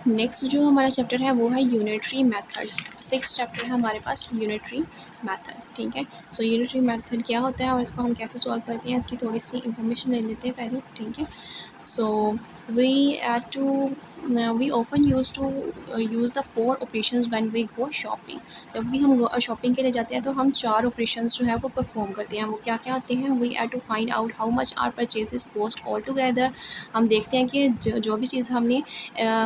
Next जो हमारा chapter है वो है यूनिटरी मेथड। 6 चैप्टर है हमारे पास यूनिटरी मेथड, ठीक है। सो यूनिटरी मेथड क्या होता है और इसको हम कैसे सॉल्व करते हैं, इसकी थोड़ी सी इंफॉर्मेशन ले लेते हैं पहले, ठीक है। So we often use to use the 4 operations when we go shopping. जब भी हम शॉपिंग के लिए जाते हैं तो हम 4 ऑपरेशंस जो है वो परफॉर्म करते हैं। वो क्या क्या होते हैं? We have to find out how much are purchases cost all together. हम देखते हैं कि जो भी चीज़ हमने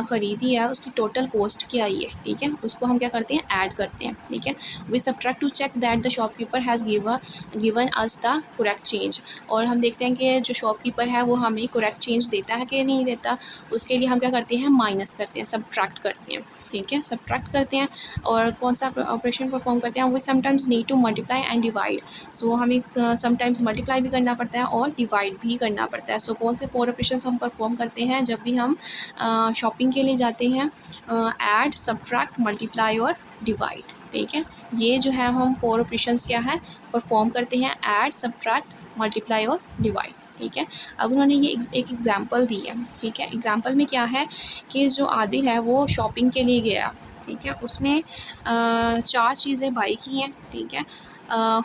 ख़रीदी है उसकी टोटल कॉस्ट क्या आई है, ठीक है। उसको हम क्या करते हैं? ऐड करते हैं, ठीक है। We subtract to check that the shopkeeper has given us the correct change. और हम देखते हैं कि जो शॉपकीपर है वो हमें करेक्ट चेंज देता है कि नहीं देता। उसके लिए हम क्या करते हैं? माइनस करते हैं, सब्ट्रैक्ट करते हैं, ठीक है। सब्ट्रैक्ट करते हैं और कौन सा ऑपरेशन परफॉर्म करते हैं? We sometimes need to multiply and divide. So हमें समटाइम्स मल्टीप्लाई भी करना पड़ता है और डिवाइड भी करना पड़ता है। सो कौन से 4 ऑपरेशंस हम परफॉर्म करते हैं जब भी हम शॉपिंग के लिए जाते हैं? ऐड, सब्ट्रैक्ट, मल्टीप्लाई और डिवाइड, ठीक है। ये जो है हम 4 ऑपरेशंस क्या है परफॉर्म करते हैं? ऐड, सब्ट्रैक्ट, मल्टीप्लाई और डिवाइड, ठीक है। अब उन्होंने ये एक एग्जांपल दी है, ठीक है। एग्जांपल में क्या है कि जो आदिल है वो शॉपिंग के लिए गया, ठीक है। उसने 4 चीज़ें बाई की हैं, ठीक है।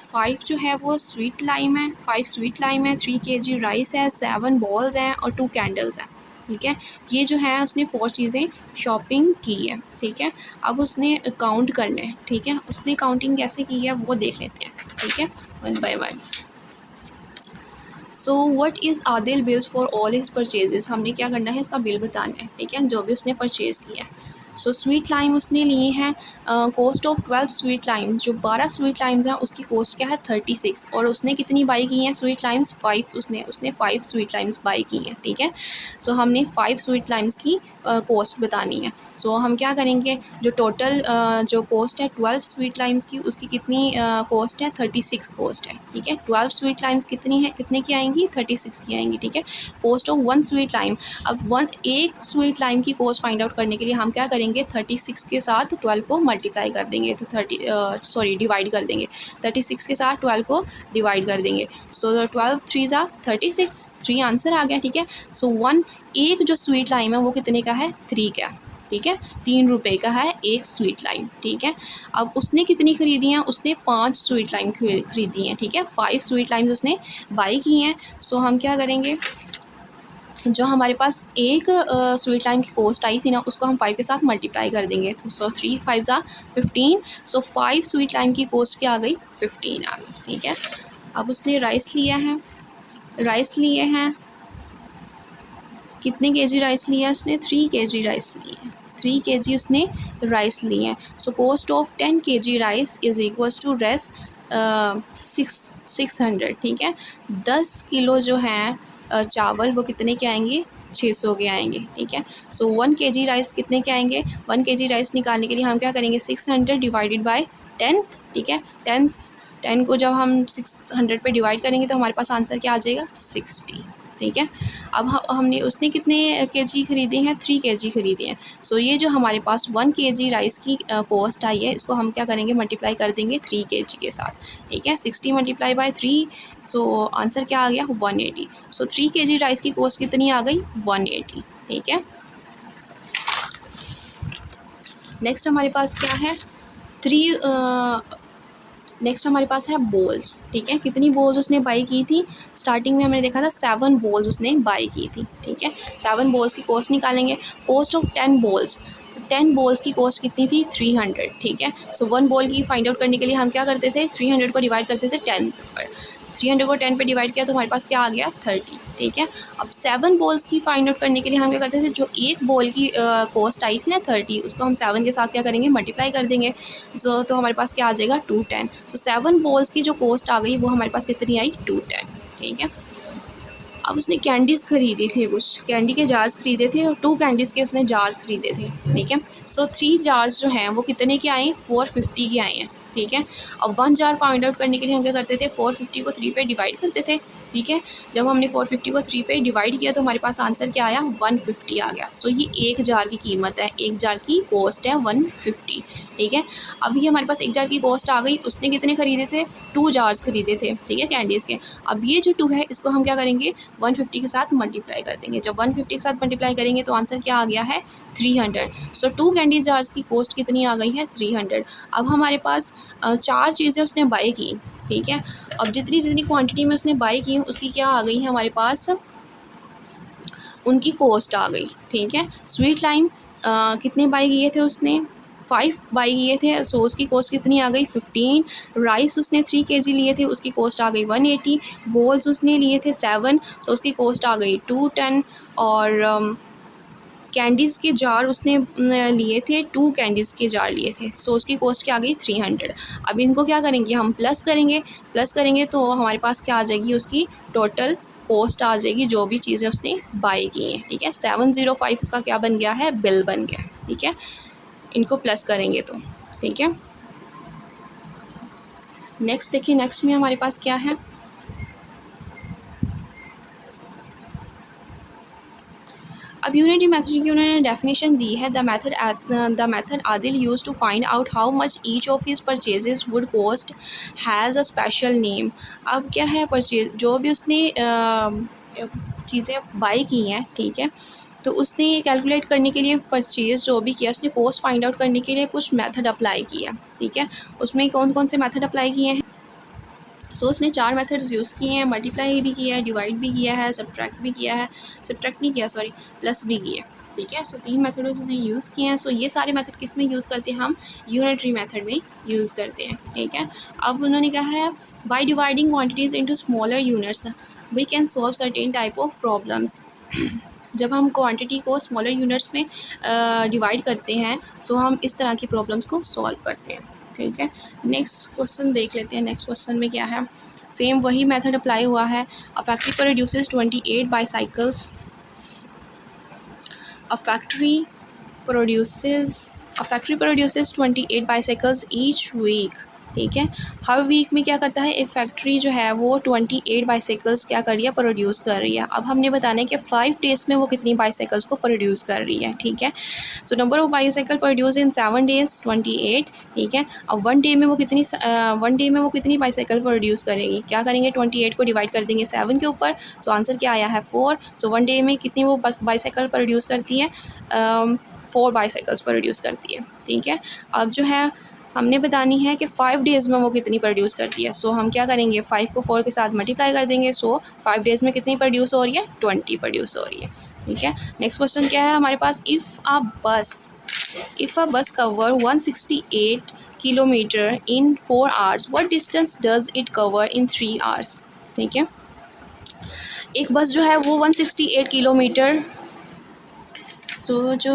5 जो है वो स्वीट लाइम है, 5 स्वीट लाइम है, 3 kg राइस है, 7 बॉल्स हैं और 2 कैंडल्स हैं, ठीक है। ये जो है उसने 4 चीज़ें शॉपिंग की है, ठीक है। अब उसने काउंट करना है, ठीक है। उसने काउंटिंग कैसे की है वो देख लेते हैं, ठीक है, one by one. So what is Adil bills for all his purchases. हमने क्या करना है? इसका बिल बताना है, ठीक है, जो भी उसने परचेज़ किया है। सो स्वीट लाइम उसने लिए हैं, कॉस्ट ऑफ 12 स्वीट लाइम, जो 12 स्वीट लाइम्स हैं उसकी कॉस्ट क्या है? 36। और उसने कितनी बाई की हैं स्वीट लाइम्स? 5। उसने 5 स्वीट लाइम्स बाई की हैं, ठीक है। सो हमने 5 स्वीट लाइम्स की कॉस्ट बतानी है। सो हम क्या करेंगे? जो टोटल जो कॉस्ट है 12 स्वीट लाइम्स की, उसकी कितनी कॉस्ट है? 36 कॉस्ट है, ठीक है। 12 स्वीट लाइम्स कितनी है, कितने की आएंगी? 36 की आएंगी, ठीक है। Cost of 1 sweet lime. अब एक स्वीट लाइम की कॉस्ट फाइंड आउट करने के लिए हम क्या करेंगे? 36 के साथ 12 को मल्टीप्लाई कर देंगे, तो डिवाइड कर देंगे। 36 के साथ 12 को डिवाइड कर देंगे। सो 12 3 ज़ा 36, 3 आंसर आ गया, ठीक है। सो एक जो स्वीट लाइम है वो कितने का है? 3 का, ठीक है। 3 रुपये का है एक स्वीट लाइम, ठीक है। अब उसने कितनी ख़रीदी हैं? उसने 5 स्वीट लाइम ख़रीदी हैं, ठीक है। 5 स्वीट लाइम्स उसने बाई की हैं। सो हम क्या करेंगे? जो हमारे पास एक स्वीट लाइम की कॉस्ट आई थी ना, उसको हम 5 के साथ मल्टीप्लाई कर देंगे। तो सो 3 5 ज़ा 15। सो 5 स्वीट लाइम की कॉस्ट क्या आ गई? 15 आ गई, ठीक है। अब उसने राइस लिए हैं, कितने केजी राइस लिया है उसने? 3 kg राइस लिए हैं, 3 kg उसने राइस लिए हैं। So cost of 10 kg rice is equals to Rs 600, ठीक है। 10 किलो जो हैं चावल वो कितने के आएंगे? 600 के आएंगे, ठीक है। सो 1 kg राइस कितने के आएंगे? 1 kg राइस निकालने के लिए हम क्या करेंगे? 600 डिवाइडेड बाय 10, ठीक है। 10 को जब हम 600 पे डिवाइड करेंगे तो हमारे पास आंसर क्या आ जाएगा? 60, ठीक है। अब हमने उसने कितने केजी ख़रीदे हैं? 3 kg ख़रीदे हैं। सो ये जो हमारे पास 1 kg राइस की कॉस्ट आई है, इसको हम क्या करेंगे? मल्टीप्लाई कर देंगे 3 kg के साथ, ठीक है। 60 मल्टीप्लाई बाय 3, सो आंसर क्या आ गया? 180। सो 3 kg राइस की कॉस्ट कितनी आ गई? 180, ठीक है। नेक्स्ट हमारे पास क्या है? नेक्स्ट हमारे पास है बॉल्स, ठीक है। कितनी बॉल्स उसने बाई की थी? स्टार्टिंग में हमने देखा था 7 बॉल्स उसने बाई की थी, ठीक है। 7 बॉल्स की कॉस्ट निकालेंगे। कॉस्ट ऑफ 10 बॉल्स, 10 बॉल्स की कॉस्ट कितनी थी? 300, ठीक है। सो 1 बॉल की फाइंड आउट करने के लिए हम क्या करते थे? 300 को डिवाइड करते थे 10 पर। 300 को 10 पे डिवाइड किया तो हमारे पास क्या आ गया? 30, ठीक है। अब 7 बॉल्स की फाइंड आउट करने के लिए हम क्या करते थे? जो एक बॉल की कॉस्ट आई थी ना 30, उसको हम 7 के साथ क्या करेंगे? मल्टीप्लाई कर देंगे। तो हमारे पास क्या आ जाएगा? 210। तो 7 बॉल्स की जो कॉस्ट आ गई वो हमारे पास कितनी आई? 210, ठीक है। अब उसने कैंडीज़ ख़रीदी थी, कुछ कैंडी के जार्स ख़रीदे थे और 2 कैंडीज़ के उसने जार्स ख़रीदे थे, ठीक है। सो 3 जार्स जो हैं वो कितने के आए? 450 के आए हैं, ठीक है। अब 1 जार फाइंड आउट करने के लिए हम क्या करते थे? 450 को 3 पे डिवाइड करते थे, ठीक है। जब हमने 450 को 3 पे डिवाइड किया तो हमारे पास आंसर क्या आया, 150 आ गया। सो ये 1 जार की कीमत है, 1 जार की कॉस्ट है 150, ठीक है। अब ये हमारे पास 1 जार की कॉस्ट आ गई। उसने कितने खरीदे थे, 2 जार्स खरीदे थे, ठीक है, कैंडीज़ के। अब ये जो 2 है इसको हम क्या करेंगे, 150 के साथ मल्टीप्लाई कर देंगे। जब 150 के साथ मल्टीप्लाई करेंगे तो आंसर क्या आ गया है, 300। सो 2 कैंडी जार्स की कॉस्ट कितनी आ गई है, 300। अब हमारे पास 4 चीज़ें उसने बाई की, ठीक है। अब जितनी जितनी क्वांटिटी में उसने बाई की उसकी क्या आ गई है हमारे पास, उनकी कॉस्ट आ गई, ठीक है। स्वीट लाइम कितने बाई किए थे उसने, 5 बाई किए थे, सो उसकी कॉस्ट कितनी आ गई, 15। राइस उसने 3 केजी लिए थे, उसकी कॉस्ट आ गई 180। बोल्स उसने लिए थे 7, सो उसकी कॉस्ट आ गई 210। और कैंडीज़ के जार उसने लिए थे, 2 कैंडीज़ के जार लिए थे, सो उसकी कॉस्ट क्या आ गई, 300। अब इनको क्या करेंगे, हम प्लस करेंगे। प्लस करेंगे तो हमारे पास क्या आ जाएगी, उसकी टोटल कॉस्ट आ जाएगी जो भी चीज़ें उसने बाई की हैं, ठीक है। 705 उसका क्या बन गया है, बिल बन गया, ठीक है। इनको प्लस करेंगे तो, ठीक है। नेक्स्ट देखिए, नेक्स्ट में हमारे पास क्या है, अब यूनिटरी मेथड की उन्होंने डेफिनेशन दी है, the method Adil use to find out how much each of his purchases would cost has a special name. अब क्या है, परचेज जो भी उसने चीज़ें बाई की हैं, ठीक है, तो उसने ये कैलकुलेट करने के लिए, परचेज़ जो भी किया उसने कॉस्ट फाइंड आउट करने के लिए कुछ मेथड अप्लाई किया, ठीक है। उसमें कौन कौन से मेथड अप्लाई किए हैं, सो उसने 4 मेथड्स यूज़ किए हैं, मल्टीप्लाई भी किया है, डिवाइड भी किया है, सब्ट्रैक्ट भी किया है, सब्ट्रैक्ट नहीं किया सॉरी, प्लस भी किया, ठीक है। सो 3 मेथड उसने यूज़ किए हैं। सो ये सारे मेथड किस में यूज़ करते हैं, हम यूनिटरी मेथड में यूज़ करते हैं, ठीक है। अब उन्होंने कहा है, by dividing quantities into smaller units we can solve certain type of problems. जब हम क्वांटिटी को स्मॉलर यूनिट्स में डिवाइड करते हैं, सो हम इस तरह की प्रॉब्लम्स को सॉल्व करते हैं, ठीक है। नेक्स्ट क्वेश्चन देख लेते हैं। नेक्स्ट क्वेश्चन में क्या है, सेम वही मेथड अप्लाई हुआ है। A factory produces 28 bicycles, a factory produces a factory produces 28 bicycles each week, ठीक है। हर वीक में क्या करता है, एक फैक्ट्री जो है वो 28 बाईसाइकिल्स क्या कर रही है, प्रोड्यूस कर रही है। अब हमने बताना है कि 5 डेज़ में वो कितनी बाईसाइकिल्स को प्रोड्यूस कर रही है, ठीक है। So number of bicycle produce in 7 days 28, ठीक है। अब 1 डे में वो कितनी 1 डे में वो कितनी बाईसाइकिल प्रोड्यूस करेगी, क्या करेंगे, 28 को डिवाइड कर देंगे 7 के ऊपर, सो आंसर क्या आया है, 4। सो 1 डे में कितनी वो बाईसाइकिल प्रोड्यूस करती है, 4 बाईसाइकिल्स प्रोड्यूस करती है, ठीक है। अब जो है हमने बतानी है कि 5 डेज़ में वो कितनी प्रोड्यूस करती है। सो हम क्या करेंगे, 5 को 4 के साथ मल्टीप्लाई कर देंगे। सो 5 डेज़ में कितनी प्रोड्यूस हो रही है, 20 प्रोड्यूस हो रही है, ठीक है। नेक्स्ट क्वेश्चन क्या है हमारे पास, इफ़ अ बस cover 168 kilometre in 4 hours, what distance does it cover in 3 hours, ठीक है। एक बस जो है वो 168 किलोमीटर, जो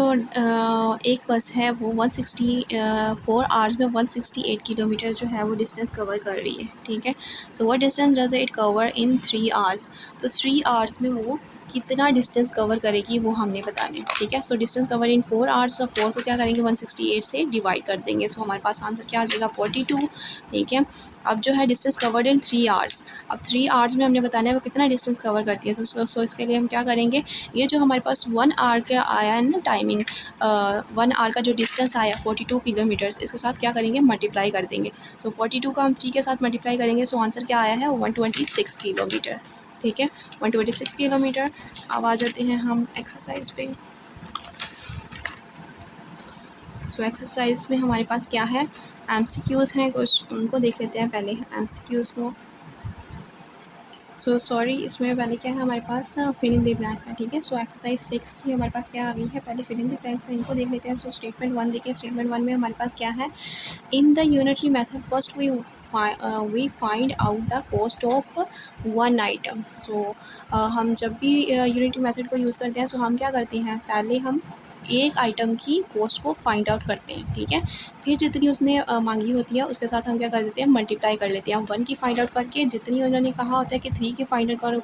एक बस है वो 4 आवर्स में 168 किलोमीटर जो है वो डिस्टेंस कवर कर रही है, ठीक है। So what distance does it cover in 3 hours, तो 3 आवर्स में वो कितना डिस्टेंस कवर करेगी वो हमने बताना है, ठीक है। So distance cover in 4 hours, 4 को क्या करेंगे, 168 से डिवाइड कर देंगे। सो हमारे पास आंसर क्या आ जाएगा, 42, ठीक है। अब जो है डिस्टेंस कवर्ड इन 3 आवर्स, अब 3 आवर्स में हमने बताना है वो कितना डिस्टेंस कवर करती है। तो सो इसके लिए हम क्या करेंगे, ये जो हमारे पास 1 आवर का आया है ना टाइमिंग, 1 आवर का जो डिस्टेंस आया 42 किलोमीटर्स, इसके साथ क्या करेंगे, मल्टीप्लाई कर देंगे। सो 42 का हम 3 के साथ मल्टीप्लाई करेंगे, सो आंसर क्या आया है, 126 किलोमीटर, ठीक है, 126 किलोमीटर। अब आ जाते हैं हम एक्सरसाइज पे। सो एक्सरसाइज में हमारे पास क्या है, एमसीक्यूज़ हैं कुछ, उनको देख लेते हैं पहले एमसीक्यूज़ को। सॉरी, इसमें पहले क्या है हमारे पास, फिल इन द ब्लैंक्स है, ठीक है। सो एक्सरसाइज 6 की हमारे पास क्या आ गई है, पहले फिल इन द ब्लैंक्स है, इनको देख लेते हैं। सो स्टेटमेंट 1 देखिए, स्टेटमेंट 1 में हमारे पास क्या है, in the unitary method first we find out the cost of 1 item. So हम जब भी यूनिटरी मेथड को यूज़ करते हैं, सो हम क्या करते हैं, पहले हम एक आइटम की कॉस्ट को फाइंड आउट करते हैं, ठीक है। फिर जितनी उसने मांगी होती है उसके साथ हम क्या कर देते हैं, मल्टीप्लाई कर लेते हैं। हम 1 की फाइंड आउट करके, जितनी उन्होंने कहा होता है कि 3 की फाइंड आउट करो,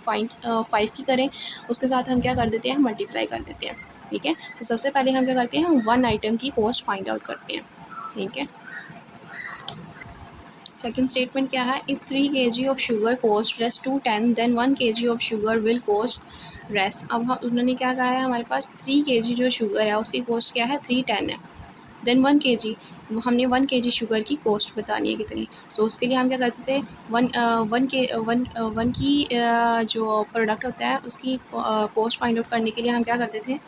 5 की करें, उसके साथ हम क्या कर देते हैं, मल्टीप्लाई कर देते हैं, ठीक है। तो सबसे पहले हम क्या करते हैं, हम 1 आइटम की कॉस्ट फाइंड आउट करते हैं, ठीक है। सेकंड स्टेटमेंट क्या है, if 3 kg of sugar cost Rs 210 then 1 kg of sugar will cost Rs. अब उन्होंने क्या कहा है, हमारे पास 3 kg जो शुगर है उसकी कोस्ट क्या है 310 है, देन 1 kg, हमने 1 kg शुगर की कॉस्ट बतानी है कितनी। सो उसके लिए हम क्या करते थे, वन की जो प्रोडक्ट होता है उसकी कॉस्ट फाइंड आउट करने के लिए हम क्या करते थे,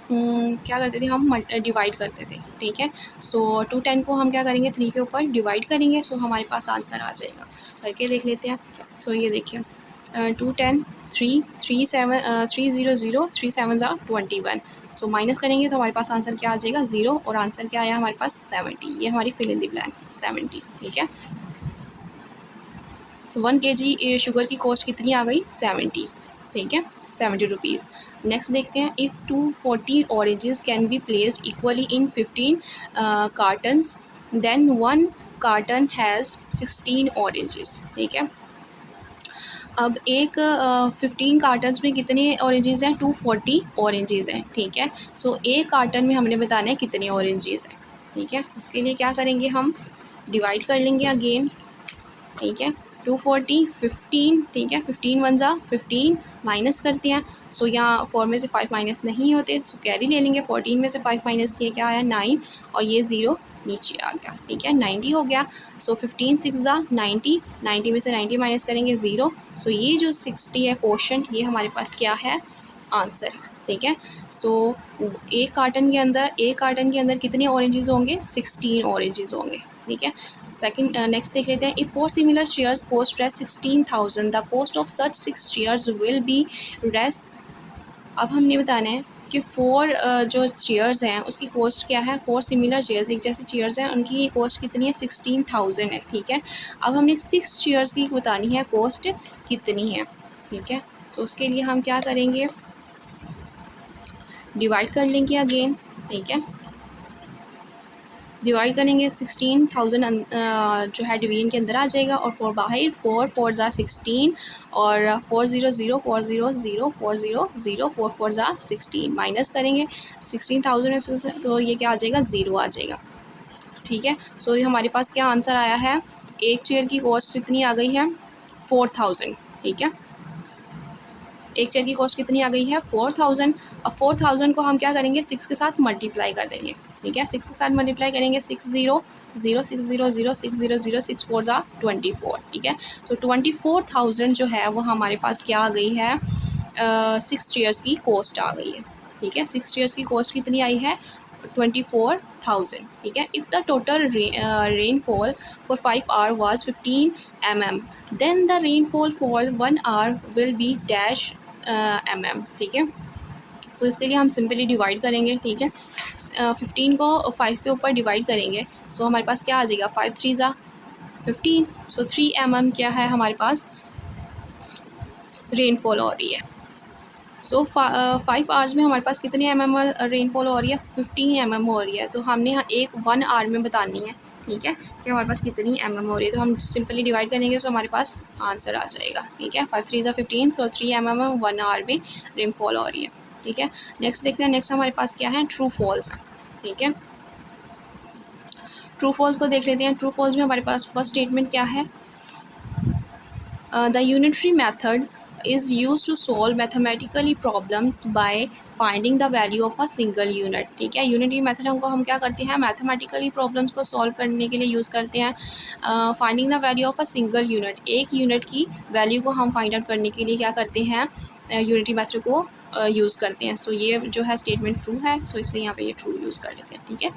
हम डिवाइड करते थे, ठीक है। सो 210 को हम क्या करेंगे 3 के ऊपर डिवाइड करेंगे, सो हमारे पास आंसर आ जाएगा। करके देख लेते हैं। सो ये देखिए 210 3 3 7 ज़ा 21। सो माइनस करेंगे तो हमारे पास आंसर क्या आ जाएगा 0, और आंसर क्या आया हमारे पास 70। ये हमारी फिल इन द ब्लैंक्स 70, ठीक है। सो 1 kg शुगर की कॉस्ट कितनी आ गई 70, ठीक है, 70 रुपीज़। नेक्स्ट देखते हैं, if 240 oranges can be placed equally in 15 cartons then 1 carton has 16 oranges, ठीक है। अब एक 15 कार्टन्स में कितने ऑरेंजेस हैं, 240 ऑरेंजेस हैं, ठीक है। सो एक कार्टन में हमने बताना है कितने ऑरेंजेस हैं, ठीक है। उसके लिए क्या करेंगे, हम डिवाइड कर लेंगे अगेन, ठीक है। 240 15, ठीक है, 15 वन ज़ा 15, माइनस करते हैं। सो यहाँ 4 में से 5 माइनस नहीं होते, सो कैरी ले लेंगे। 14 में से 5 माइनस किए क्या आया 9, और ये 0 नीचे आ गया, ठीक है, 90 हो गया। सो 15 6 ज़ा 90, 90 में से 90 माइनस करेंगे 0। सो ये जो 60 है क्वेश्चन, ये हमारे पास क्या है आंसर, ठीक है। सो एक कार्टन के अंदर कितने ऑरेंजेस होंगे 16 ऑरेंजेस होंगे, ठीक है। सेकंड नेक्स्ट देख लेते हैं, if 4 similar chairs cost Rs 16,000 the cost of such 6 chairs will be Rs. अब हमने बताना है कि 4 जो चेयर्स हैं उसकी कॉस्ट क्या है, 4 सिमिलर चेयर्स एक जैसी चेयर्स हैं उनकी कॉस्ट कितनी है 16,000 है, ठीक है। अब हमने 6 चेयर्स की बतानी है कॉस्ट कितनी है, ठीक है। सो उसके लिए हम क्या करेंगे, डिवाइड कर लेंगे अगेन, ठीक है। डिवाइड करेंगे 16,000 जो है डिवीजन के अंदर आ जाएगा, और 4 बाहर, 4 4 ज़ा 16, और 4 0 0 4 0 0 4 0 0 4 4 ज़ा 16, माइनस करेंगे 16,000 में से, तो ये क्या आ जाएगा 0 आ जाएगा, ठीक है। सो ये हमारे पास क्या आंसर आया है, एक चेयर की कॉस्ट कितनी आ गई है 4,000, ठीक है। एक चेयर की कॉस्ट कितनी आ गई है 4,000। अब 4,000 को हम क्या करेंगे 6 के साथ मल्टीप्लाई कर देंगे, ठीक है। 6 के साथ मल्टीप्लाई करेंगे 6 0 0 6 0 0 6 0 0 6 4 ज़ा 24, ठीक है। सो 24,000 जो है वो हमारे पास क्या आ गई है 6 चेयर्स की कॉस्ट आ गई है, ठीक है। 6 चेयर्स की कॉस्ट कितनी आई है 24,000, ठीक है। If the total rainfall for 5 hour was 15 mm then the rainfall for 1 hour will be dash mm, ठीक है। सो इसके लिए हम सिंपली डिवाइड करेंगे, ठीक है। 15 को 5 के ऊपर डिवाइड करेंगे, सो हमारे पास क्या आ जाएगा 5 3 ज़ा 15। सो 3 mm क्या है हमारे पास रेनफॉल हो रही है। सो 5 आवर्स में हमारे पास कितने mm रेनफॉल हो रही है 15 mm हो रही है, तो हमने यहाँ एक 1 आवर में बतानी है, ठीक है, कि हमारे पास कितनी mm हो रही है। तो हम सिंपली डिवाइड करेंगे, सो हमारे पास आंसर आ जाएगा, ठीक है। 5 3 ज़ा 15, सो 3 mm 1 आवर में रेनफॉल हो रही है, ठीक है। नेक्स्ट देखते हैं, नेक्स्ट हमारे पास क्या है ट्रू फॉल्स है, ठीक है। ट्रू फॉल्स को देख लेते हैं। ट्रू फॉल्स में हमारे पास फर्स्ट स्टेटमेंट क्या है, the unitary method is used to solve mathematically problems by finding the value of a single unit, ठीक है। यूनिटरी मेथड हम क्या करते हैं मैथमेटिकली प्रॉब्लम्स को सॉल्व करने के लिए यूज़ करते हैं। Finding the value of a single unit, एक यूनिट की वैल्यू को हम फाइंड आउट करने के लिए क्या करते हैं यूनिटरी मेथड को यूज़ करते हैं। सो ये जो है स्टेटमेंट ट्रू है, सो इसलिए यहाँ पे ये ट्रू यूज़ कर लेते हैं, ठीक है।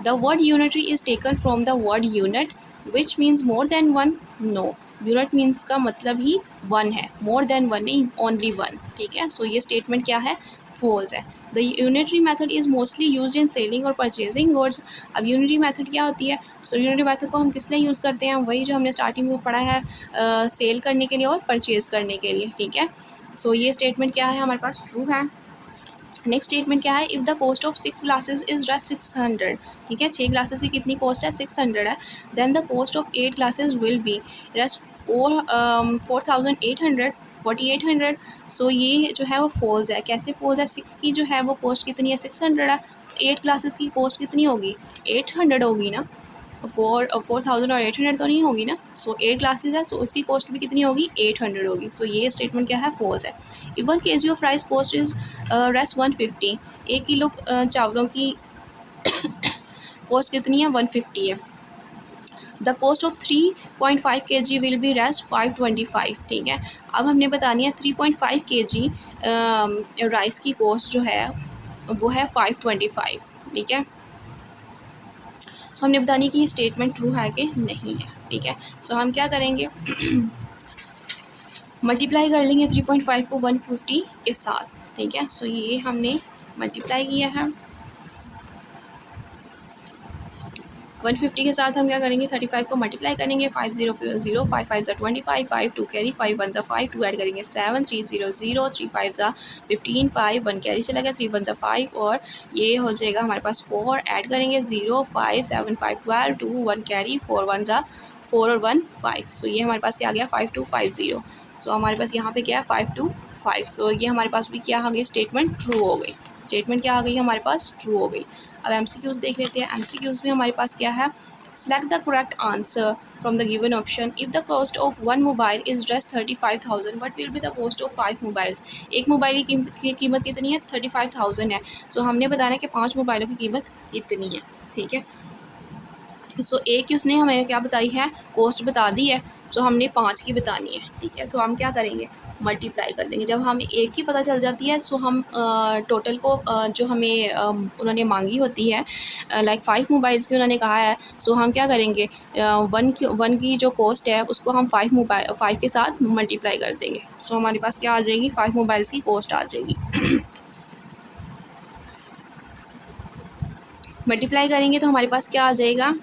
The word unitary is taken from the word unit which means more than one. No, unit means का मतलब ही one है, more than one नहीं, only one, ठीक है। सो ये स्टेटमेंट क्या है false है। The unitary method is mostly used in selling और purchasing goods। अब unitary method क्या होती है, सो unitary method को हम किस लिए यूज़ करते हैं, वही जो हमने स्टार्टिंग में पढ़ा है सेल करने के लिए और परचेज़ करने के लिए, ठीक है। सो ये स्टेटमेंट क्या है हमारे पास ट्रू है। नेक्स्ट स्टेटमेंट क्या है, if the cost of 6 glasses is रस 600, ठीक है, 6 ग्लासेस की कितनी कॉस्ट है 600 है, then the cost of 8 glasses will be Rs 4,800 4,800। सो ये जो है वो फॉल्स है। कैसे फॉल्स है, 6 की जो है वो कॉस्ट कितनी है 600 है, तो 8 ग्लासेस की कॉस्ट कितनी होगी 800 होगी ना, 4,000 और 800 तो नहीं होगी ना। सो 8 ग्लासेस है, सो उसकी कॉस्ट भी कितनी होगी, 800 होगी। सो ये स्टेटमेंट क्या है, फॉल्स है। If 1 kg of rice cost is Rs 150, 1 kilo चावलों की कॉस्ट कितनी है, 150 है। The cost of 3.5 kg will be Rs 525, ठीक है। अब हमने बतानी है 3.5 kg राइस की कॉस्ट जो है वो है 525, ठीक है। सो हमने बतानी कि ये स्टेटमेंट ट्रू है कि नहीं है, ठीक है। सो हम क्या करेंगे, मल्टीप्लाई कर लेंगे 3.5 को 150 के साथ, ठीक है। सो ये हमने मल्टीप्लाई किया है 150 के साथ। हम क्या करेंगे, 35 को मल्टीप्लाई करेंगे, 5 0 0, 5 5 25, 5 2 कैरी, 5 1 5, 2 ऐड करेंगे 7, 3 0 0, 3 5 15, 5 1 कैरी चला गया, 3 1 5 और ये हो जाएगा हमारे पास 4, ऐड करेंगे 0 5 7 5 12, 2 1 कैरी, 4 1 4 और 1 5। सो ये हमारे पास क्या आ गया, 5 2 5 0। सो हमारे पास यहाँ पे क्या है, 5 2 5। सो ये हमारे पास भी क्या आ गई, स्टेटमेंट ट्रू हो गई। स्टेटमेंट क्या आ गई हमारे पास, ट्रू हो गई। अब एमसीक्यूज़ देख लेते हैं। एमसीक्यूज़ में हमारे पास क्या है, select the correct answer from the given option. If the cost of 1 mobile is just 35,000, what will be the cost of 5 mobiles. एक मोबाइल की कीमत कितनी है, 35,000 है। सो हमने बताना है कि 5 मोबाइलों की कीमत कितनी है, ठीक है। सो एक की उसने हमें क्या बताई है, कॉस्ट बता दी है। सो हमने 5 की बतानी है, ठीक है। सो हम क्या करेंगे, मल्टीप्लाई कर देंगे। जब हमें एक की पता चल जाती है, सो हम टोटल को जो हमें उन्होंने मांगी होती है, लाइक 5 मोबाइल्स की उन्होंने कहा है। सो हम क्या करेंगे, 1 की जो कॉस्ट है उसको हम 5 के साथ मल्टीप्लाई कर देंगे। सो हमारे पास क्या आ जाएगी, 5 मोबाइल्स की कॉस्ट आ जाएगी। मल्टीप्लाई करेंगे तो हमारे पास क्या आ जाएगा।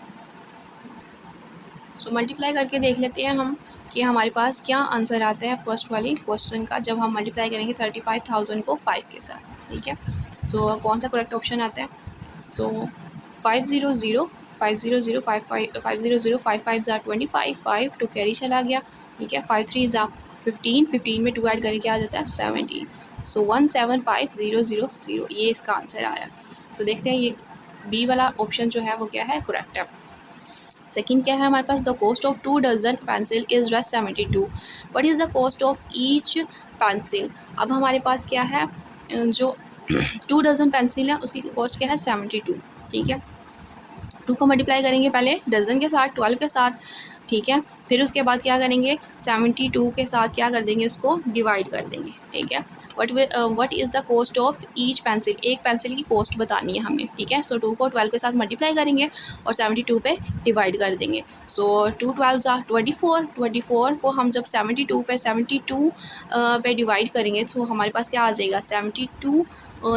सो मल्टीप्लाई करके देख लेते हैं हम कि हमारे पास क्या आंसर आता है फर्स्ट वाली क्वेश्चन का, जब हम मल्टीप्लाई करेंगे 35,000 को 5 के साथ, ठीक है। सो कौन सा करेक्ट ऑप्शन आता है, सो 5 0 0 5 0 0 5 5 0 0 5 5 25, 5 2 कैरी चला गया, ठीक है। 5 3 15, 15 में 2 ऐड करके क्या आ जाता है 17। सो 175,000 ये इसका आंसर आया। सो देखते हैं ये बी वाला ऑप्शन जो है वो क्या है, करेक्ट है। सेकेंड क्या है हमारे पास, the cost of 2 dozen pencil is rest 72, what is the cost of each pencil. अब हमारे पास क्या है, जो 2 डजन पेंसिल है उसकी कॉस्ट क्या है 72, ठीक है। 2 को मल्टीप्लाई करेंगे पहले डजन के साथ, 12 के साथ, ठीक है। फिर उसके बाद क्या करेंगे, 72 के साथ क्या कर देंगे, उसको डिवाइड कर देंगे, ठीक है। What is the cost of each pencil, एक पेंसिल की कॉस्ट बतानी है हमने, ठीक है। सो 2 को 12 के साथ मल्टीप्लाई करेंगे और 72 पे डिवाइड कर देंगे। सो 2 12 24, 24 को हम जब 72 पे डिवाइड करेंगे तो हमारे पास क्या आ जाएगा, 72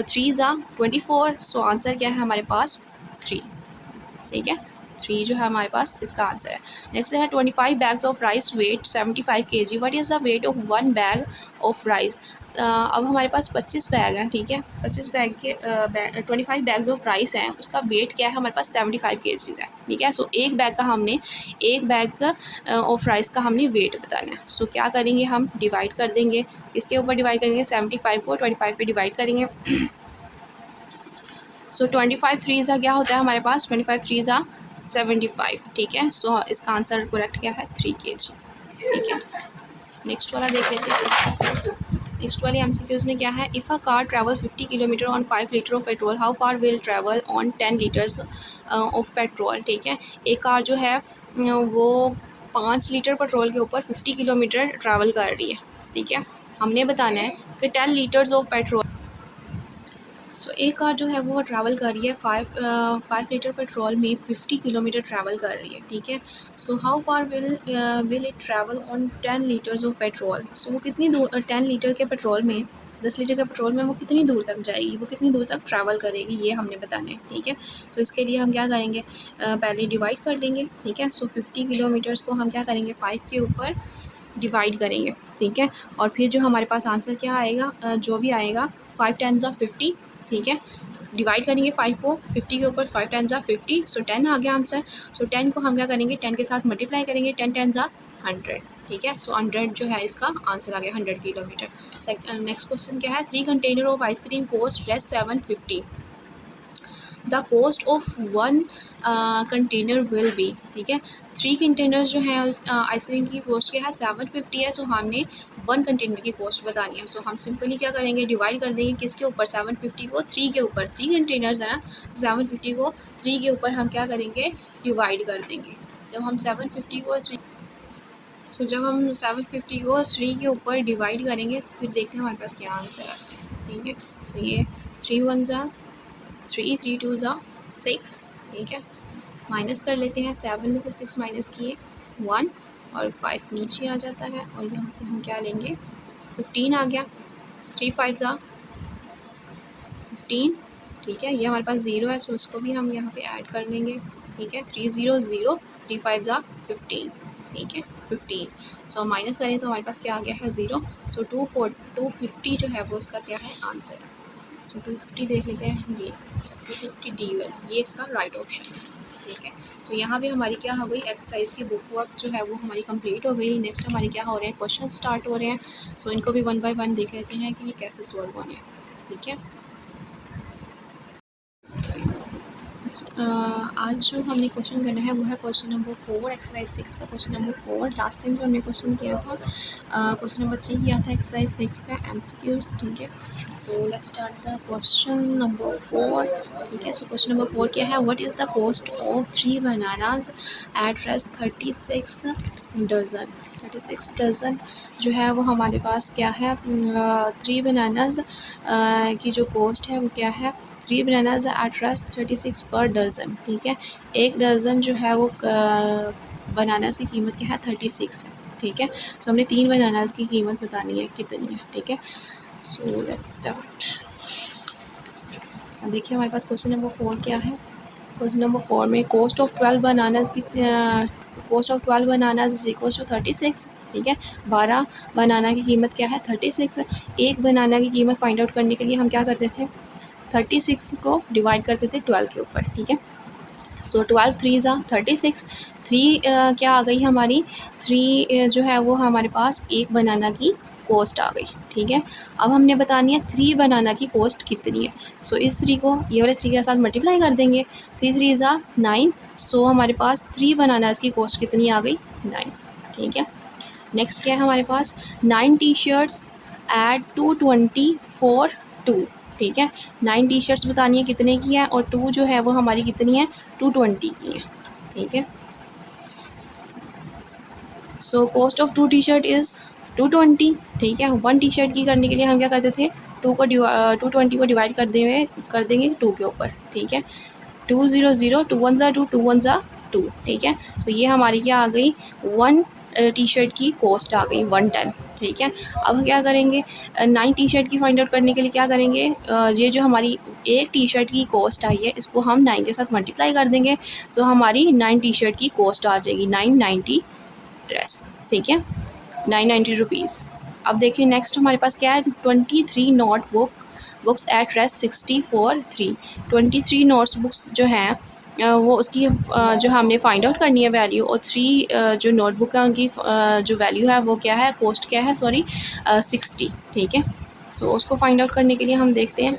3 24। सो आंसर क्या है हमारे पास 3, ठीक है। 3 जो है हमारे पास इसका आंसर है। नेक्स्ट है 25 bags of rice weight 75 kg, what is the weight of 1 bag of rice. अब हमारे पास 25 बैग हैं, ठीक है। 25 बैग के 25 बैग्स ऑफ राइस हैं, उसका वेट क्या है हमारे पास 75 kg है, ठीक है। सो एक बैग का ऑफ राइस का हमने वेट बताना है। सो क्या करेंगे, हम डिवाइड कर देंगे, इसके ऊपर डिवाइड करेंगे, 75 को 25 पे डिवाइड करेंगे। सो 25 3 क्या होता है हमारे पास, 25 3 75, ठीक है। सो इसका आंसर करेक्ट क्या है 3 kg, ठीक है। नेक्स्ट वाला देख लेते हैं। नेक्स्ट वाले एमसीक्यूज़ में क्या है, if a car travel 50 kilometre on 5 litre of petrol, how far will travel on 10 litres of petrol, ठीक है। एक कार जो है वो 5 लीटर पेट्रोल के ऊपर 50 किलोमीटर ट्रैवल कर रही है, ठीक है। हमने बताना है कि 10 लीटर्स ऑफ पेट्रोल। सो एक कार जो है वो ट्रैवल कर रही है 5 लीटर पेट्रोल में 50 किलोमीटर ट्रैवल कर रही है, ठीक है। So how far will it travel on 10 litres of petrol. So वो कितनी दूर 10 लीटर के पेट्रोल में 10 लीटर के पेट्रोल में वो कितनी दूर तक जाएगी, वो कितनी दूर तक ट्रैवल करेगी, ये हमने बताना है, ठीक है। सो इसके लिए हम क्या करेंगे, पहले डिवाइड कर लेंगे, ठीक है। सो 50 किलोमीटर्स को हम क्या करेंगे 5 के ऊपर डिवाइड करेंगे, ठीक है। और फिर जो हमारे पास आंसर क्या आएगा, जो भी आएगा 5 10 50, ठीक है। डिवाइड करेंगे 5 को 50 के ऊपर, 5 10 50, सो 10 आ गया आंसर। सो 10 को हम क्या करेंगे 10 के साथ मल्टीप्लाई करेंगे, 10 10 100, ठीक है। सो 100 जो है इसका आंसर आ गया 100 किलोमीटर। नेक्स्ट क्वेश्चन क्या है, 3 container of ice cream cost rest 750, the cost of one container will be, ठीक है, 3 कंटेनर्स जो हैं उस आइसक्रीम की कॉस्ट क्या है 750 है। सो हमने 1 कंटेनर की कॉस्ट बतानी है। सो हम सिंपली क्या करेंगे, डिवाइड कर देंगे किसके ऊपर, 750 को 3 के ऊपर, 3 कंटेनर्स है ना, 750 को 3 के ऊपर हम क्या करेंगे, डिवाइड कर देंगे। जब हम 750 को 3 सो जब हम 750 को 3 के ऊपर डिवाइड करेंगे तो फिर देखते हैं हमारे पास क्या आंसर आता है, ठीक है। सो ये 3 1 ज़ा 3, 3 2 ज़ा 6, ठीक है। माइनस कर लेते हैं, 7 में से 6 माइनस किए 1 और 5 नीचे आ जाता है और यहाँ से हम क्या लेंगे 15 आ गया, 3 5 ज़ा 15, ठीक है। ये हमारे पास 0 है, सो उसको भी हम यहाँ पे ऐड कर लेंगे, ठीक है। 3 0 0 3 5 ज़ा 15, ठीक है 15। सो माइनस करें तो हमारे पास क्या आ गया है 0। सो 250 जो है वो उसका क्या है आंसर है। सो 250 देख लेते हैं, ये 250 डी वाला, ये इसका राइट ऑप्शन है, ठीक है। तो यहाँ भी हमारी क्या हो गई, एक्सरसाइज की बुक वर्क जो है वो हमारी कंप्लीट हो गई। नेक्स्ट हमारे क्या हो रहे हैं, क्वेश्चन स्टार्ट हो रहे हैं। सो इनको भी 1 बाय 1 देख लेते हैं कि ये कैसे सॉल्व होने हैं, ठीक है। आज जो हमने क्वेश्चन करना है वो है क्वेश्चन नंबर 4, एक्सरसाइज 6 का क्वेश्चन नंबर 4। लास्ट टाइम जो हमने क्वेश्चन किया था क्वेश्चन नंबर 3 किया था एक्सरसाइज 6 का एमसीक्यूज, ठीक है। So let's start the question number 4, ठीक है। सो क्वेश्चन नंबर 4 क्या है, what is the cost of 3 bananas at Rs 36 dozen. 36 dozen जो है वो हमारे पास क्या है, 3 बनानाज की जो कॉस्ट है वो क्या है, 3 बनानाज एट रेस्ट 36 पर डज़न, ठीक है। एक डज़न जो है वो बनानास की कीमत क्या है 36 है, ठीक है। सो हमने 3 बनानास की कीमत बतानी है कितनी है, ठीक है। So let's start. अब देखिए हमारे पास क्वेश्चन नंबर 4 क्या है। क्वेश्चन नंबर 4 में कॉस्ट ऑफ 12 बनानास की cost of 12 bananas is equal to 36, ठीक है। 12 बनाना की कीमत क्या है 36। एक बनाना की कीमत फाइंड आउट करने के लिए हम क्या करते थे, 36 को डिवाइड करते थे 12 के ऊपर, ठीक है। सो 12 3 ज़ा 36, 3 क्या आ गई हमारी, 3 जो है वो हमारे पास एक बनाना की कॉस्ट आ गई, ठीक है। अब हमने बतानी है 3 बनाना की कॉस्ट कितनी है। सो इस 3 को ये वाले 3 के साथ मल्टीप्लाई कर देंगे, 3 3 ज़ा 9। सो हमारे पास 3 बनानास की कॉस्ट कितनी आ गई 9, ठीक है। नेक्स्ट क्या है हमारे पास, 9 टी शर्ट्स एट 220 फॉर 2, ठीक है। 9 टी शर्ट्स बतानी है कितने की है और 2 जो है वो हमारी कितनी है 220 की है, ठीक है। सो cost of 2 T shirt is 220, ठीक है। 1 टी शर्ट की करने के लिए हम क्या करते थे, 220 को डिवाइड कर देंगे 2 के ऊपर, ठीक है। 2 0 0 2 1 ज़ा 2 2 1 ज़ा 2, ठीक है। सो ये हमारी क्या आ गई 1 टी शर्ट की कॉस्ट आ गई 110, ठीक है। अब क्या करेंगे, 9 टी शर्ट की फाइंड आउट करने के लिए क्या करेंगे, ये जो हमारी एक टी शर्ट की कॉस्ट आई है इसको हम 9 के साथ मल्टीप्लाई कर देंगे। सो हमारी 9 टी शर्ट की कॉस्ट आ जाएगी 990 ड्रेस, ठीक है, 990 रुपीज़। अब देखिए नेक्स्ट हमारे पास क्या है, 23 note books at rest 64 3, 23 notes books जो हैं वो उसकी जो हमने फाइंड आउट करनी है वैल्यू, और 3 जो नोटबुक है उनकी जो वैल्यू है वो क्या है, कॉस्ट क्या है सॉरी 60, ठीक है। सो उसको फाइंड आउट करने के लिए हम देखते हैं।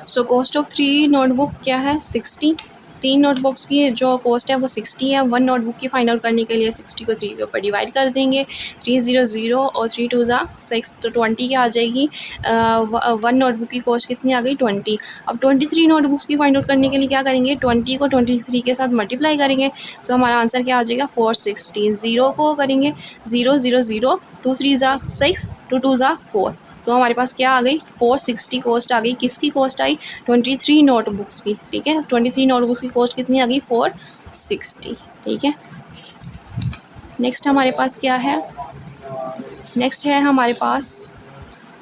सो कॉस्ट ऑफ 3 नोटबुक क्या है 60, 3 नोटबुक्स की जो कॉस्ट है वो 60 है। 1 नोटबुक की फाइंड आउट करने के लिए 60 को 3 के ऊपर डिवाइड कर देंगे, 3 0 0 और 3 2 ज़ा 6, तो 20 क्या आ जाएगी। 1 नोटबुक की कॉस्ट कितनी आ गई 20। अब 23 नोटबुक्स की फाइंड आउट करने के लिए क्या करेंगे, 20 को 23 के साथ मल्टीप्लाई करेंगे। सो हमारा आंसर क्या आ जाएगा 460। 0 को करेंगे 0 0 0 2 3 ज़ा 6 2 2 ज़ा 4, तो हमारे पास क्या आ गई 460 कॉस्ट आ गई। किसकी कॉस्ट आई 23 नोटबुक्स की, ठीक है। 23 नोटबुक्स की कॉस्ट कितनी आ गई 460, ठीक है। नेक्स्ट हमारे पास क्या है, नेक्स्ट है हमारे पास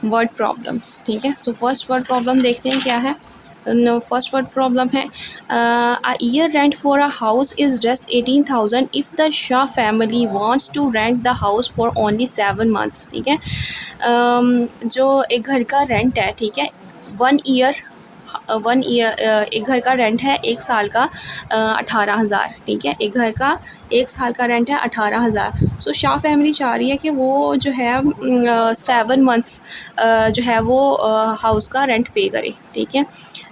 वर्ड प्रॉब्लम्स, ठीक है। सो फर्स्ट वर्ड प्रॉब्लम देखते हैं क्या है। फर्स्ट वर्ड प्रॉब्लम है a year rent for a house is just 18,000 if the Shah family wants to rent the house for only 7 months, ठीक है। जो एक घर का रेंट है, ठीक है, 1 ईयर वन ईयर एक घर का रेंट है एक साल का 18,000, ठीक है। एक घर का एक साल का रेंट है 18,000। सो शाह फैमिली चाह रही है कि वो जो है 7 मंथ्स जो है वो हाउस का रेंट पे करे, ठीक है।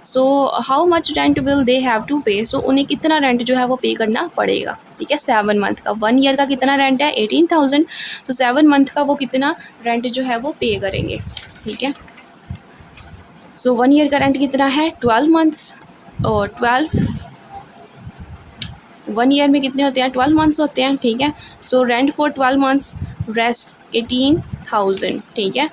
So how much rent will they have to pay, so उन्हें कितना रेंट जो है वो पे करना पड़ेगा, ठीक है। 7 मंथ का, 1 ईयर का कितना रेंट है 18,000, सो 7 मंथ का वो कितना रेंट जो है वो पे करेंगे, ठीक है। सो 1 ईयर का रेंट कितना है 12 मंथ्स, और 1 ईयर में कितने होते हैं 12 मंथ्स होते हैं, ठीक है। So rent for 12 months Rs 18,000, ठीक है।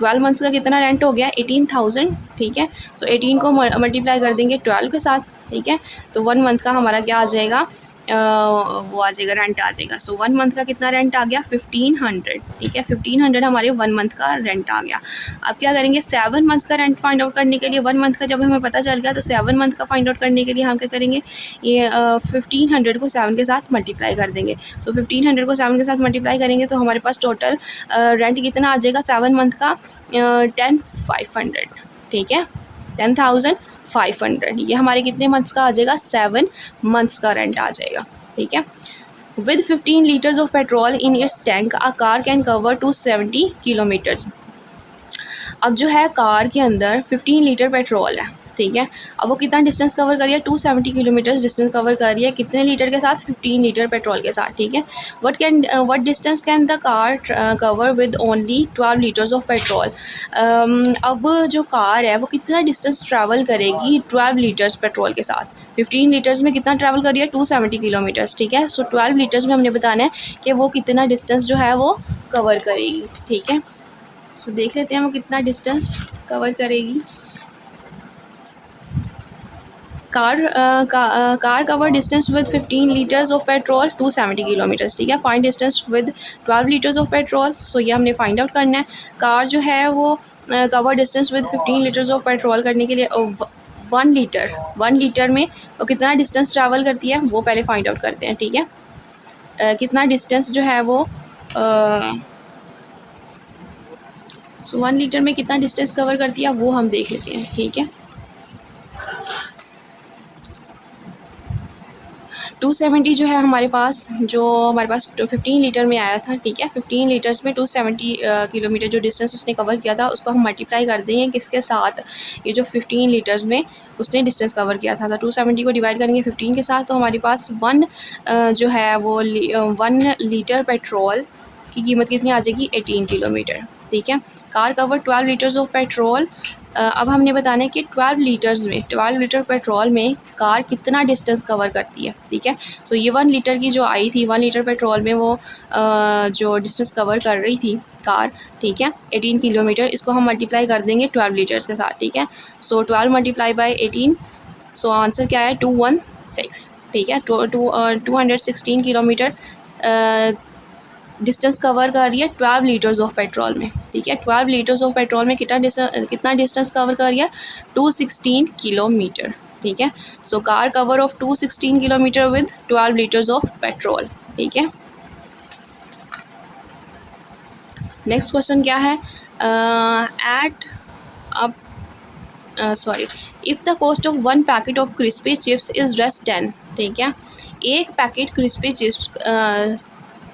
12 मंथ्स का कितना रेंट हो गया 18,000, ठीक है। सो 18 को मल्टीप्लाई कर देंगे 12 के साथ, ठीक है। तो 1 मंथ का हमारा क्या आ जाएगा, वो आ जाएगा रेंट आ जाएगा। सो 1 मंथ का कितना रेंट आ गया 1500, ठीक है। 1500 हमारे 1 मंथ का रेंट आ गया। अब क्या करेंगे 7 मंथ्स का रेंट फाइंड आउट करने के लिए, 1 मंथ का जब हमें पता चल गया तो 7 मंथ का फाइंड आउट करने के लिए हम क्या करेंगे, ये 1500 को 7 के साथ मल्टीप्लाई कर देंगे। सो 1500 को 7 के साथ मल्टीप्लाई करेंगे तो हमारे पास टोटल रेंट कितना आ जाएगा 7 मंथ का 10,500, ठीक है। 10,500 ये हमारे कितने मंथ्स का आ जाएगा 7 मंथ्स का रेंट आ जाएगा, ठीक है। With 15 litres of petrol in its tank a car can cover 270 kilometres. अब जो है कार के अंदर 15 लीटर पेट्रोल है, ठीक है। अब वो कितना डिस्टेंस कवर कर रही है 270 किलोमीटर्स डिस्टेंस कवर कर रही है, कितने लीटर के साथ 15 लीटर पेट्रोल के साथ, ठीक है। What distance can the car cover with only 12 litres of petrol. अब जो कार है वो कितना डिस्टेंस ट्रैवल करेगी 12 लीटर्स पेट्रोल के साथ। 15 लीटर्स में कितना ट्रैवल कर रही है 270 किलोमीटर्स, ठीक है। सो 12 लीटर्स में हमने बताना है कि वो कितना डिस्टेंस जो है वो कवर करेगी, ठीक है। सो देख लेते हैं वो कितना डिस्टेंस कवर करेगी। Car cover distance with 15 litres of petrol 270 kilometres, ठीक है। Find distance with 12 litres of petrol, so ये हमने फाइंड आउट करना है। कार जो है वो cover distance with 15 litres of petrol करने के लिए 1 लीटर में वो कितना डिस्टेंस ट्रैवल करती है वो पहले फाइंड आउट करते हैं, ठीक है। कितना डिस्टेंस जो है वो सो 1 लीटर में कितना डिस्टेंस कवर करती है वो हम देख लेते हैं, ठीक है। 270 जो है हमारे पास 15 लीटर में आया था, ठीक है। 15 लीटर्स में 270 किलोमीटर जो डिस्टेंस उसने कवर किया था उसको हम मल्टीप्लाई कर देंगे किसके साथ, ये जो 15 लीटर्स में उसने डिस्टेंस कवर किया था। 270 को डिवाइड करेंगे 15 के साथ तो हमारे पास 1 जो है वो 1 लीटर पेट्रोल की कीमत कितनी आ जाएगी 18 किलोमीटर, ठीक है। Car cover 12 litres of petrol. अब हमने बताना है कि 12 लीटर पेट्रोल में कार कितना डिस्टेंस कवर करती है, ठीक है। सो ये 1 लीटर की जो आई थी 1 लीटर पेट्रोल में वो जो डिस्टेंस कवर कर रही थी कार, ठीक है 18 किलोमीटर, इसको हम मल्टीप्लाई कर देंगे 12 लीटर्स के साथ, ठीक है। सो 12 मल्टीप्लाई बाई 18, सो आंसर क्या है 216, ठीक है। 216 किलोमीटर डिस्टेंस कवर कर रही है 12 लीटर्स ऑफ पेट्रोल में, ठीक है। 12 लीटर्स ऑफ पेट्रोल में कितना डिस्टेंस कवर कर रही है 216 किलोमीटर, ठीक है। So car cover of 216 kilometre with 12 litres of petrol, ठीक है। नेक्स्ट क्वेश्चन क्या है, if the cost of 1 packet of crispy chips is रस 10, ठीक है। एक पैकेट क्रिस्पी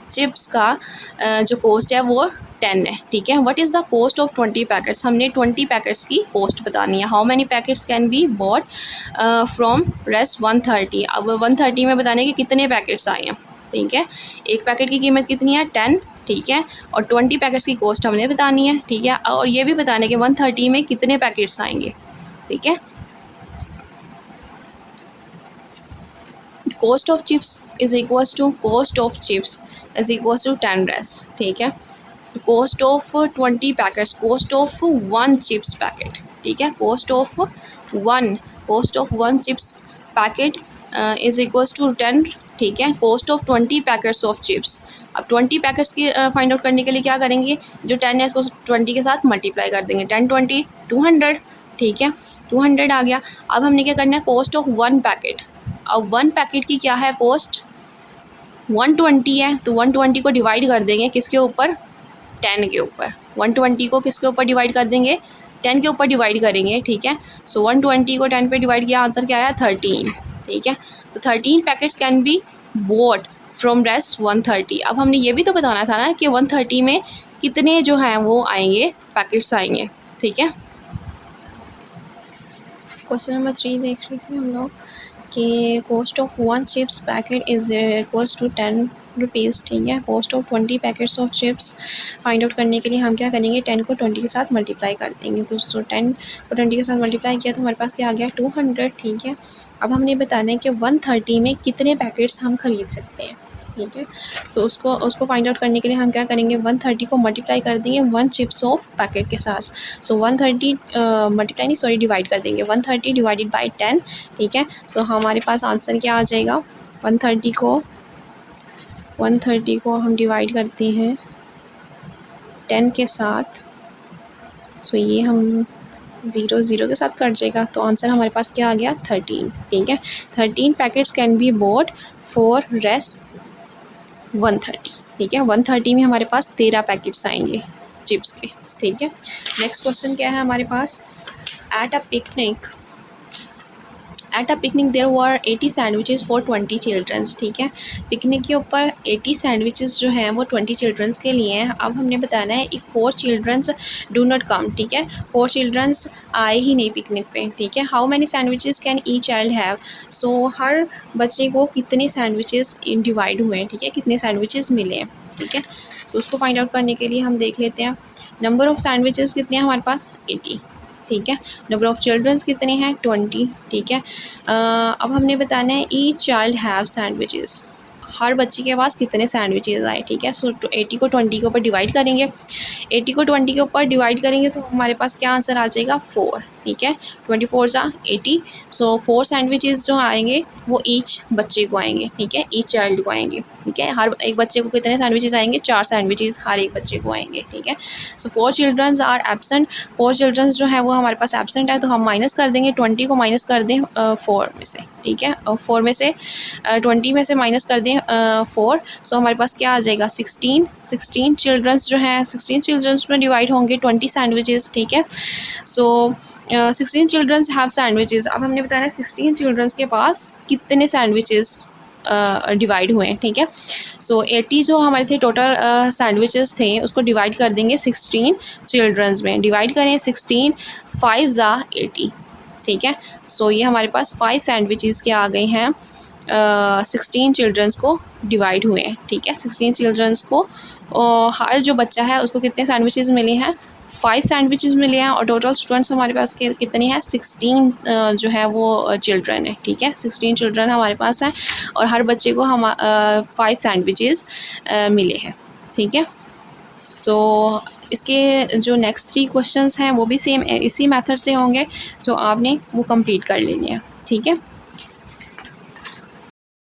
चिप्स का जो कॉस्ट है वो 10 है, ठीक है। What is the cost of 20 packets, हमने 20 पैकेट्स की कॉस्ट बतानी है। How many packets can be bought from rest 130, अब 130 में बताने कि कितने पैकेट्स आए हैं, ठीक है। एक पैकेट की कीमत कितनी है 10, ठीक है, और 20 पैकेट्स की कॉस्ट हमने बतानी है, ठीक है। और ये भी बताना है कि 130 में कितने पैकेट्स आएंगे, ठीक है। cost of chips is equals to cost of chips is equals to 10 rest, ठीक है। cost of 20 packets, cost of 1 chips packet, ठीक है। cost of 1 chips packet is equals to 10, ठीक है। cost of 20 packets of chips, अब 20 packets की find out करने के लिए क्या करेंगे, जो 10 है इसको 20 के साथ मल्टीप्लाई कर देंगे, 10 20 200, ठीक है। 200 आ गया। अब हमने क्या करना है कॉस्ट ऑफ 1 पैकेट, अब 1 पैकेट की क्या है कॉस्ट 120 है, तो 120 को डिवाइड कर देंगे किसके ऊपर 10 के ऊपर, 120 को किसके ऊपर डिवाइड कर देंगे 10 के ऊपर डिवाइड करेंगे, ठीक है। सो 120 को 10 पे डिवाइड किया, आंसर क्या आया 13, ठीक है। तो 13 packets can be boat from rest 130। अब हमने ये भी तो बताना था ना कि 130 में कितने जो हैं वो आएंगे, पैकेट्स आएंगे, ठीक है। क्वेश्चन नंबर 3 देख रहे थे हम लोग कि cost of 1 chips packet is equals to 10 rupees, ठीक है। Cost of 20 packets of chips find out करने के लिए हम क्या करेंगे, 10 को 20 के साथ मल्टीप्लाई कर देंगे। तो 10 को 20 के साथ मल्टीप्लाई किया तो हमारे पास क्या आ गया 200, ठीक है। अब हमने बताना है कि 130 में कितने पैकेट्स हम खरीद सकते हैं, ठीक है। तो उसको फाइंड आउट करने के लिए हम क्या करेंगे, 130 को मल्टीप्लाई कर देंगे 1 चिप्स ऑफ पैकेट के साथ। सो 130 मल्टीप्लाई नहीं सॉरी डिवाइड कर देंगे, 130 डिवाइडेड बाई 10, ठीक है। सो हमारे पास आंसर क्या आ जाएगा, 130 को हम डिवाइड करते हैं 10 के साथ। सो ये हम 0 0 के साथ कट जाएगा, तो आंसर हमारे पास क्या आ गया 13, ठीक है। 13 packets can be boat for rest 130, ठीक है। 130 में हमारे पास 13 पैकेट्स आएंगे चिप्स के, ठीक है। नेक्स्ट क्वेश्चन क्या है हमारे पास, at a picnic there were 80 sandwiches for 20 childrens, ठीक है। पिकनिक के ऊपर 80 सैंडविचेस जो हैं वो 20 चिल्ड्रंस के लिए हैं। अब हमने बताना है if 4 childrens do not come, ठीक है। 4 चिल्ड्रंस आए ही नहीं पिकनिक पे, ठीक है। How many sandwiches can each child have, so हर बच्चे को कितने सैंडविचेस डिवाइड हुए हैं, ठीक है, कितने सैंडविचेस मिले हैं, ठीक है। सो उसको फाइंड आउट करने के लिए हम देख लेते हैं नंबर ऑफ़ सैंडविचेस कितने हैं हमारे पास 80, ठीक है। नंबर ऑफ़ चिल्ड्रंस कितने हैं 20, ठीक है। अब हमने बताना है ईच चाइल्ड हैव सैंडविचेस, हर बच्चे के पास कितने सैंडविचेस आए, ठीक है। सो 80 को 20 के ऊपर डिवाइड करेंगे, 80 को 20 के ऊपर डिवाइड करेंगे तो हमारे पास क्या आंसर आ जाएगा 4, ठीक है। 24 सा 80, सो 4 सैंडविचेस जो आएंगे वो ईच बच्चे को आएंगे, ठीक है, ईच चाइल्ड को आएंगे, ठीक है। हर एक बच्चे को कितने सैंडविचेस आएंगे, 4 सैंडविचेस हर एक बच्चे को आएंगे, ठीक है। सो 4 चिल्ड्रंस आर एब्सेंट, 4 चिल्ड्रंस जो है वो हमारे पास एब्सेंट है, तो हम माइनस कर देंगे, 20 को माइनस कर दें 4 में से, ठीक है। 4 में से 20 में से माइनस कर दें 4, सो हमारे पास क्या आ जाएगा 16 चिल्ड्रंस जो हैं 16 चिल्ड्रंस में डिवाइड होंगे 20 सैंडविचेस, ठीक है। सो 16 चिल्ड्रंस हैव सैंडविचेस। अब हमने बताया 16 चिल्ड्रंस के पास कितने सैंडविचेस डिवाइड हुए हैं, ठीक है। सो 80 जो हमारे थे टोटल सैंडविचेस थे उसको डिवाइड कर देंगे 16 चिल्ड्रंस में, डिवाइड करें 16 5 ज़ा 80, ठीक है। सो ये हमारे पास 5 सैंडविचेस के आ गए हैं 16 चिल्ड्रंस को डिवाइड हुए हैं, ठीक है। 16 चिल्ड्रंस को हर जो बच्चा है उसको कितने सैंडविचेस मिले हैं 5 सैंडविचेस मिले हैं, और टोटल स्टूडेंट्स हमारे पास के कितने हैं 16 जो है वो चिल्ड्रन है, ठीक है। 16 चिल्ड्रन हमारे पास हैं और हर बच्चे को हम 5 सैंडविचेस मिले हैं, ठीक है। सो इसके जो नेक्स्ट 3 क्वेश्चंस हैं वो भी सेम इसी मेथड से होंगे, सो आपने वो कंप्लीट कर लेने हैं, ठीक है।